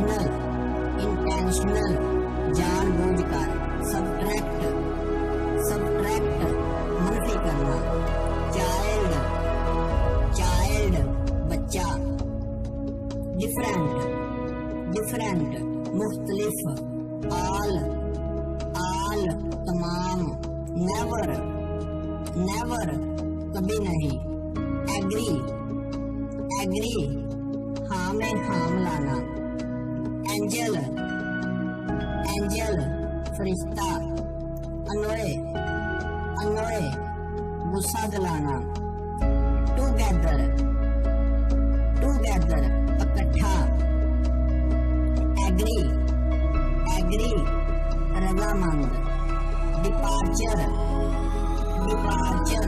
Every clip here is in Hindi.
इंटेंशनल, इंटेंशनल जानबूझकर, सब्ट्रैक्ट, सब्ट्रैक्ट मनफी करना, चाइल्ड, चाइल्ड बच्चा, डिफरेंट, डिफरेंट मुख्तलिफ, आल, आल तमाम, नेवर, नेवर कभी नहीं, एग्री, एग्री हाँ में हाँ लाना, एंजल, एंजल फरिश्ता, अनोए, अनोए गुस्सा दिलाना, टूगेदर, टूगेदर इकट्ठा, एग्री, एग्री रजामंद, डिपार्चर, डिपार्चर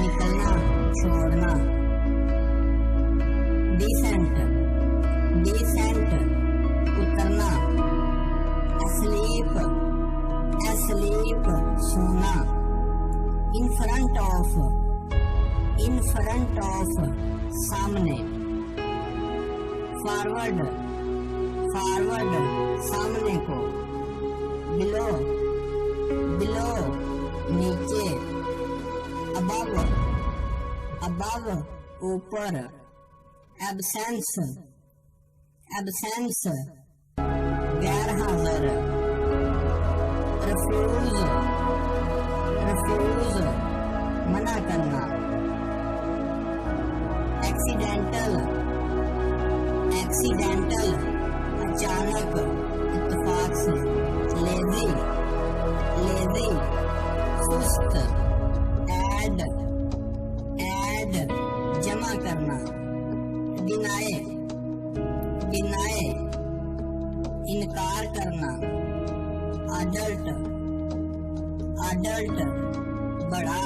निकलना छोड़ना, डिसेंट, डिसेंट उतरना, एस्लीप, एस्लीप सोना, in front of, in front of सामने, फॉरवर्ड, फॉरवर्ड सामने को, बिलो, बिलो नीचे, अबव, अबव ऊपर, एब्सेंस, एब्सेंस गैर हाजिर, रिफ्यूज, रिफ्यूज मना करना, एक्सीडेंटल, एक्सीडेंटल अचानक इत्तेफाक से, लेजी, लेजी सुस्त, ऐड, ऐड जमा करना, डिनाए, डिनाए इनकार करना, अडल्ट, अडल्ट बड़ा,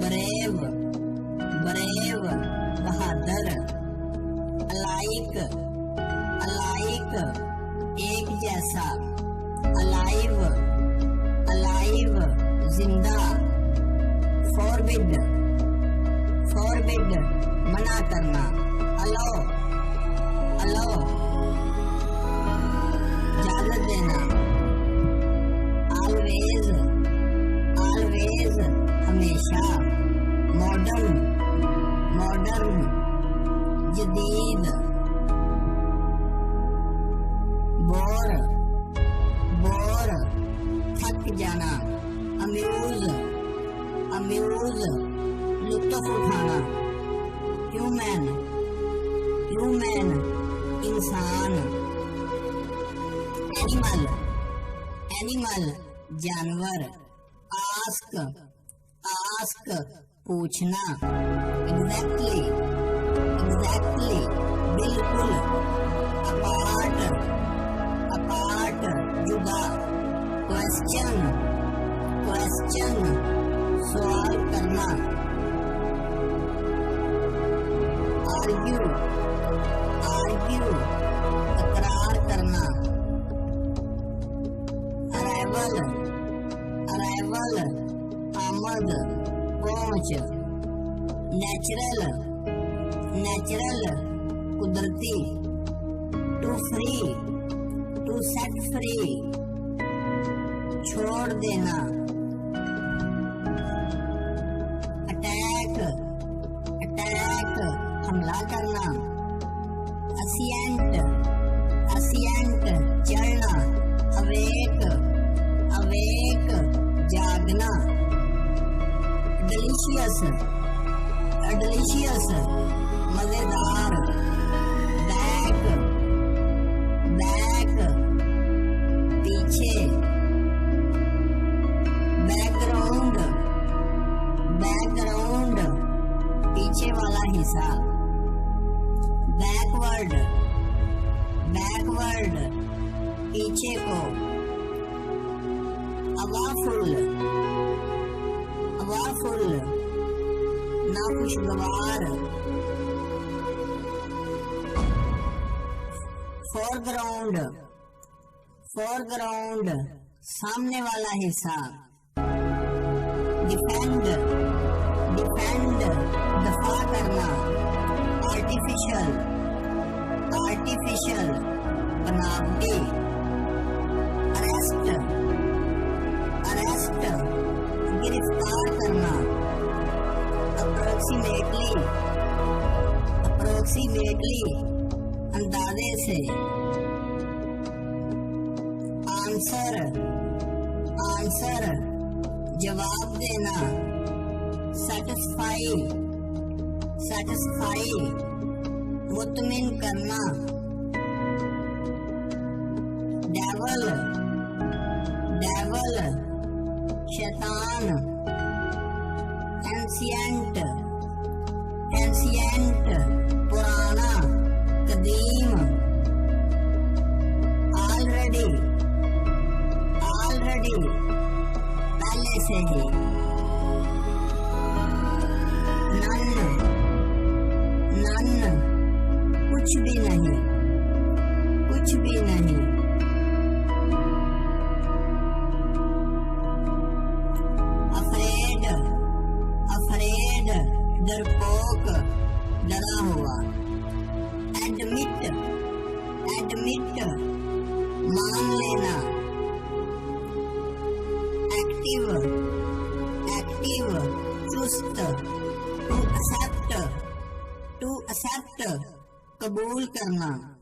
ब्रेव, ब्रेव बहादुर, अलाइक, अलाइक एक जैसा, अलाइव, अलाइव जिंदा, फॉरबिड, फॉरबिड मना करना, अलो, अलो इजाजत देना, ऑलवेज, ऑलवेज हमेशा, मॉडर्न, मॉडर्न जदीद, बोर, बोर थक जाना, अम्यूज, अम्यूज लुत्फ उठाना, ह्यूमन, ह्यूमन इंसान, एनिमल, एनिमल जानवर, आस्क, आस्क पूछना, एग्जैक्टली, एग्जैक्टली बिल्कुल, अपार्ट, अपार्ट जुदा, क्वेश्चन, क्वेश्चन सवाल करना, आर्ग्यू, आर्ग्यू इकरार करना, अराइवल, अराइवल आमद पहुंच, नेचुरल, नेचुरल कुदरती, to free, to set free छोड़ देना, अटैक, अटैक हमला करना, असिएंट, असिएंट चढ़ना, अवेक, अवेक जागना, डिलीशियस, डिलीशियस मजेदार, बैक, बैक पीछे, बैकग्राउंड, बैकग्राउंड पीछे वाला हिस्सा, बैकवर्ड, बैकवर्ड पीछे को, अवाफुल, अवाफुल नाखुशगवार, फोरग्राउंड, फोरग्राउंड सामने वाला हिस्सा, डिफेंड, डिफेंड दफा करना, आर्टिफिशियल, आर्टिफिशियल बनावटी। अरेस्ट, अरेस्ट गिरफ्तार करना। अप्रोक्सीमेटली, अप्रोक्सीमेटली अंदाजे से। आंसर, आंसर जवाब देना। सेटिस्फाई, सेटिस्फाई मुतमिन करना। डेवल, डेवल शैतान। एंशिएंट, एंशिएंट पुराना, कदीम। ऑलरेडी, ऑलरेडी पहले से ही। नन, नन कुछ भी नहीं, कुछ भी नहीं। अफ्रेड, अफ्रेड डरपोक, डरा हुआ। एडमिट, एडमिट मान लेना। एक्टिव, एक्टिव चुस्त। टू एक्सेप्ट, टू एक्सेप्ट कबूल करना।